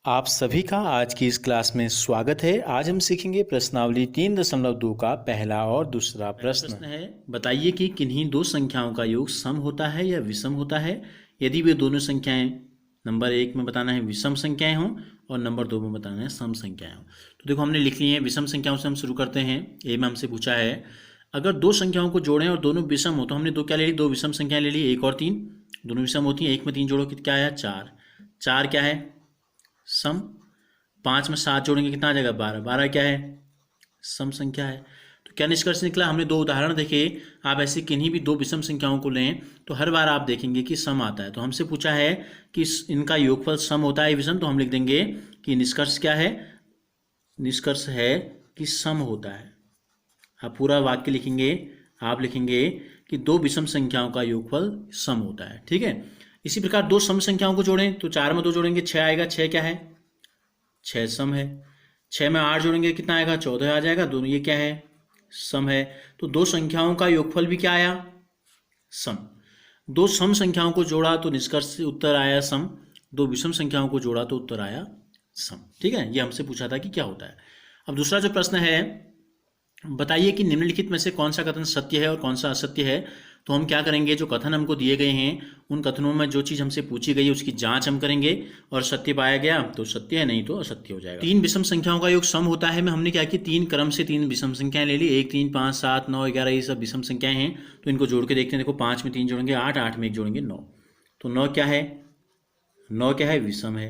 आप सभी का आज की इस क्लास में स्वागत है। आज हम सीखेंगे प्रश्नावली 3.2 का पहला और दूसरा प्रश्न है। बताइए कि किन्हीं दो संख्याओं का योग सम होता है या विषम होता है यदि वे दोनों संख्याएं नंबर 1 में बताना है विषम संख्याएं हों और नंबर 2 में बताना है सम संख्याएं हों। तो देखो हमने लिख ली है विषम संख्याओं से हम शुरू करते हैं। ए में हमसे पूछा है अगर दो संख्याओं को जोड़ें और दोनों विषम हो तो हमने दो क्या ले ली, दो विषम संख्याएं ले ली, 1 और 3 दोनों विषम होती हैं। 1 में 3 जोड़ो क्या आया 4, 4 क्या है सम, 5 में 7 जोड़ेंगे कितना आ जाएगा 12, 12 क्या है सम संख्या है। तो क्या निष्कर्ष निकला, हमने दो उदाहरण देखे। आप ऐसे किन्हीं भी दो विषम संख्याओं को लें तो हर बार आप देखेंगे कि सम आता है। तो हमसे पूछा है कि इनका योगफल सम होता है विषम, तो हम लिख देंगे कि निष्कर्ष क्या है, निष्कर्ष है कि सम होता है। आप पूरा वाक्य लिखेंगे, आप लिखेंगे कि दो विषम संख्याओं का योगफल सम होता है। ठीक है, इसी प्रकार दो सम संख्याओं को जोड़ें तो 4 में 2 जोड़ेंगे 6 आएगा, 6 क्या है 6 सम है। 6 में 8 जोड़ेंगे कितना आएगा 14 आ जाएगा, दोनों ये क्या है सम है। तो दो संख्याओं का योगफल भी क्या आया सम। दो सम संख्याओं को जोड़ा तो निष्कर्ष उत्तर आया सम, दो विषम संख्याओं को जोड़ा तो उत्तर आया सम। ठीक है, ये हमसे पूछा था कि क्या होता है। अब दूसरा जो प्रश्न है, बताइए कि निम्नलिखित में से कौन सा कथन सत्य है और कौन सा असत्य है। तो हम क्या करेंगे, जो कथन हमको दिए गए हैं उन कथनों में जो चीज़ हमसे पूछी गई है उसकी जांच हम करेंगे और सत्य पाया गया तो सत्य है, नहीं तो असत्य हो जाएगा। तीन विषम संख्याओं का योग सम होता है में हमने क्या किया, तीन क्रम से तीन विषम संख्याएं ले ली, 1 3 5 7 9 11 ये सब विषम संख्याएं हैं। तो इनको जोड़ के देखते हैं। देखो 5 में 3 जोड़ेंगे 8, 8 में 1 जोड़ेंगे 9, तो 9 क्या है, 9 क्या है विषम है।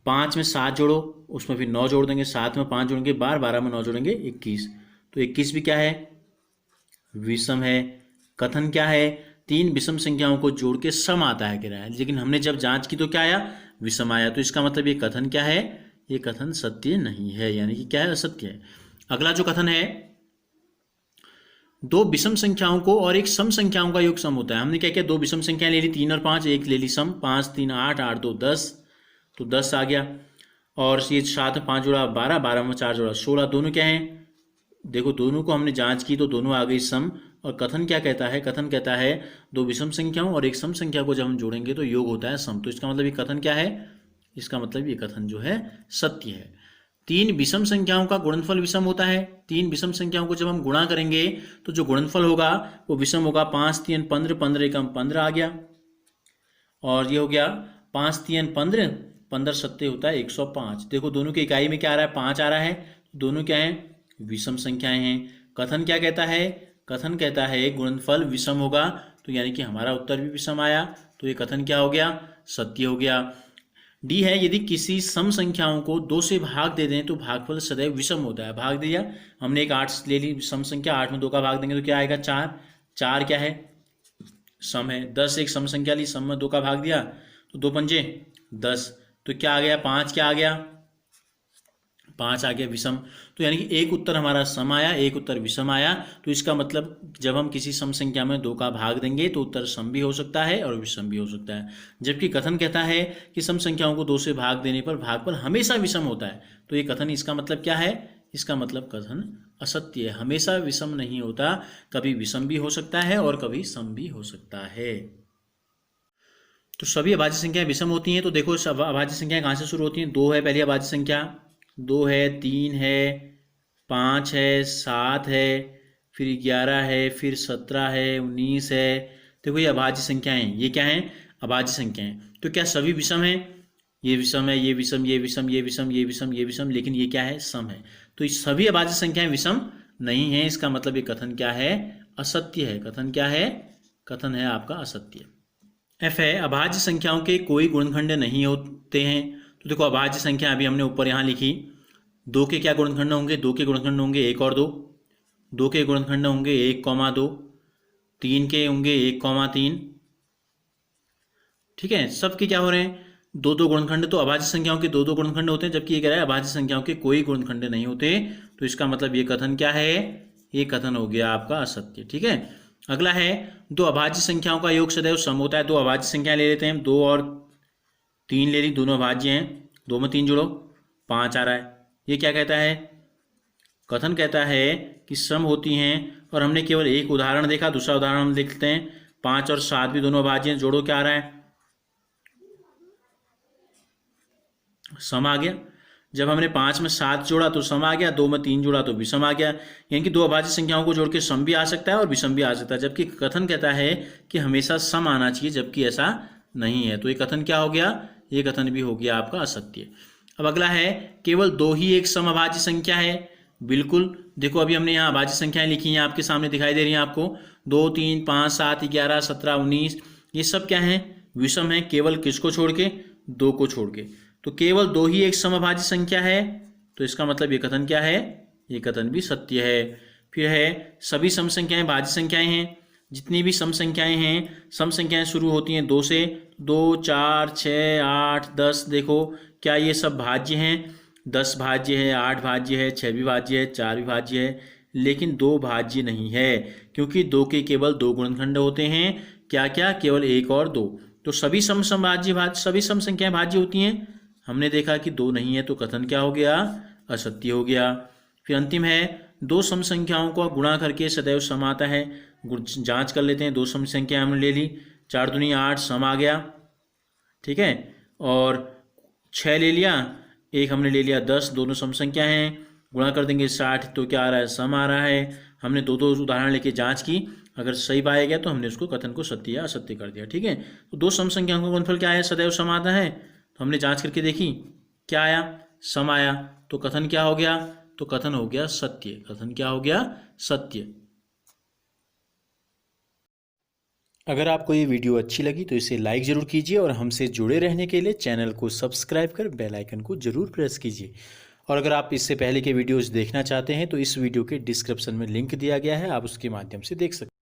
5 में 7 जोड़ो, उसमें फिर 9 जोड़ देंगे, 7 में 5 जोड़ेंगे 12, 12 में 9 जोड़ेंगे 21, तो 21 भी क्या है विषम है। कथन क्या है, तीन विषम संख्याओं को जोड़ के सम आता है कह रहा है, लेकिन हमने जब जांच की तो क्या आया विषम आया। तो इसका मतलब ये कथन क्या है, ये कथन सत्य नहीं है, यानी कि क्या है असत्य है। अगला जो कथन है, दो विषम संख्याओं को और एक सम संख्याओं का योग सम होता है। हमने क्या किया, दो विषम संख्याएं ले ली 3 और 5, एक ले ली सम, 5 3 8, 8 2 10, तो 10 आ गया। और ये 7 में 5 जोड़ा 12, 12 में 4 जोड़ा 16, दोनों क्या हैं, देखो दोनों को हमने जांच की तो दोनों आ गई सम। और कथन क्या कहता है, कथन कहता है दो विषम संख्याओं और एक सम संख्या को जब हम जोड़ेंगे तो योग होता है सम। तो इसका मतलब ये कथन क्या है, इसका मतलब ये कथन जो है सत्य है। तीन विषम संख्याओं का गुणनफल विषम होता है। तीन विषम संख्याओं को जब हम गुणा करेंगे तो जो गुणनफल होगा वो विषम होगा। 5 3 15, 15 एकम 15 आ गया, और ये हो गया 5 3 15, 15 सत्ते होता है 105। देखो दोनों की इकाई में क्या आ रहा है 5 आ रहा है, दोनों क्या है विषम संख्याएं हैं। कथन क्या कहता है, कथन कहता है गुणनफल विषम होगा, तो यानी कि हमारा उत्तर भी विषम आया, तो ये कथन क्या हो गया सत्य हो गया। डी है, यदि किसी सम संख्याओं को 2 से भाग दे दें तो भागफल सदैव विषम होता है। भाग दिया हमने, एक 8 ले ली सम संख्या, 8 में 2 का भाग देंगे तो क्या आएगा 4, 4 क्या है सम है। 10 एक सम संख्या ली, सम में 2 का भाग दिया तो 2 पंजे 10, तो क्या आ गया 5 क्या आ गया 5 आ गया विषम। तो यानी कि एक उत्तर हमारा सम आया, एक उत्तर विषम आया। तो इसका मतलब जब हम किसी सम संख्या में 2 का भाग देंगे तो उत्तर सम भी हो सकता है और विषम भी हो सकता है। जबकि कथन कहता है कि सम संख्याओं को 2 से भाग देने पर भागफल हमेशा विषम होता है। तो ये कथन, इसका मतलब क्या है, इसका मतलब कथन असत्य है, हमेशा विषम नहीं होता, कभी विषम भी हो सकता है और कभी सम भी हो सकता है। तो सभी अभाज्य संख्याएं विषम होती हैं। तो देखो सब अभाज्य संख्याएं कहाँ से शुरू होती हैं, 2 है पहली अभाज्य संख्या, 2 है 3 है 5 है 7 है फिर 11 है फिर 17 है 19 है। देखो ये अभाज्य संख्याएं, ये क्या हैं अभाज्य संख्याएं। तो क्या सभी विषम हैं, ये विषम है, ये विषम, ये विषम, ये विषम, ये विषम, ये विषम, लेकिन ये क्या है सम है। तो ये सभी अभाज्य संख्याएं विषम नहीं है, इसका मतलब ये कथन क्या है असत्य है। कथन क्या है, कथन है आपका असत्य। एफ है, अभाज्य संख्याओं के कोई गुणनखंड नहीं होते हैं। तो देखो अभाज्य संख्या अभी हमने ऊपर यहाँ लिखी, 2 के क्या गुणनखंड होंगे, 2 के गुणनखंड होंगे 1 और 2, 2 के गुणनखंड होंगे 1, 2, 3 के होंगे 1, 3। ठीक है, सबके क्या हो रहे हैं 2 गुणनखंड। तो अभाज्य संख्याओं के 2 गुणनखंड होते हैं, जबकि ये कह रहा है अभाज्य संख्याओं के कोई गुणनखंड नहीं होते। तो इसका मतलब ये कथन क्या है, ये कथन हो गया आपका असत्य। ठीक है, अगला है, दो अभाज्य संख्याओं का योग सदैव सम होता है। दो अभाज्य संख्याएं ले लेते हैं, 2 और 3 ले ली, दोनों अभाज्य हैं, 2 में 3 जोड़ो 5 आ रहा है। ये क्या कहता है, कथन कहता है कि सम होती हैं। और हमने केवल एक उदाहरण देखा, दूसरा उदाहरण हम देखते हैं, 5 और 7 भी दोनों अभाज्य हैं, जोड़ो क्या आ रहा है सम आ गया। जब हमने 5 में 7 जोड़ा तो सम आ गया, 2 में 3 जोड़ा तो विषम आ गया। यानी कि दो अभाज्य संख्याओं को जोड़ के सम भी आ सकता है और विषम भी आ सकता है, जबकि कथन कहता है कि हमेशा सम आना चाहिए, जबकि ऐसा नहीं है। तो ये कथन क्या हो गया, ये कथन भी हो गया आपका असत्य। अब अगला है केवल दो ही एक समअभाज्य संख्या है। बिल्कुल, देखो अभी हमने यहाँ अभाज्य संख्याएं लिखी हैं, आपके सामने दिखाई दे रही हैं आपको, 2, 3, 5, 7, 11, 17, 19, ये सब क्या है, विषम है। केवल किसको छोड़ के, 2 को छोड़ के। तो केवल दो ही एक समअभाज्य संख्या है, तो इसका मतलब ये कथन क्या है, ये कथन भी सत्य है। फिर है सभी सम संख्याएं भाज्य संख्याएं हैं। जितनी भी सम संख्याएं हैं, सम संख्याएं शुरू होती हैं 2 से, 2, 4, 6, 8, 10। देखो क्या ये सब भाज्य हैं, 10 भाज्य है, 8 भाज्य है, 6 भी भाज्य है, 4 भी भाज्य है, लेकिन 2 भाज्य नहीं है, क्योंकि 2 के केवल 2 गुणनखंड होते हैं। क्या क्या, केवल 1 और 2। तो सभी सभी सम संख्याएं भाज्य होती हैं। हमने देखा कि 2 नहीं है, तो कथन क्या हो गया, असत्य हो गया। फिर अंतिम है दो सम संख्याओं को गुणा करके सदैव सम आता है। जांच कर लेते हैं, दो सम संख्या हमने ले ली, 4 दूनी 8 सम आ गया, ठीक है। और 6 ले लिया, एक हमने ले लिया 10, दोनों सम संख्या हैं, गुणा कर देंगे 60, तो क्या आ रहा है, सम आ रहा है। हमने दो उदाहरण लेके जांच की, अगर सही पाया गया तो हमने उसको कथन को सत्य या असत्य कर दिया, ठीक है। तो दो सम संख्याओं का गुणनफल क्या है, सदैव सम आता है। तो हमने जांच करके देखी, क्या आया, सम आया, तो कथन क्या हो गया, तो कथन हो गया सत्य। कथन क्या हो गया, सत्य। अगर आपको ये वीडियो अच्छी लगी तो इसे लाइक ज़रूर कीजिए और हमसे जुड़े रहने के लिए चैनल को सब्सक्राइब कर बेल आइकन को ज़रूर प्रेस कीजिए। और अगर आप इससे पहले के वीडियोस देखना चाहते हैं तो इस वीडियो के डिस्क्रिप्शन में लिंक दिया गया है, आप उसके माध्यम से देख सकते हैं।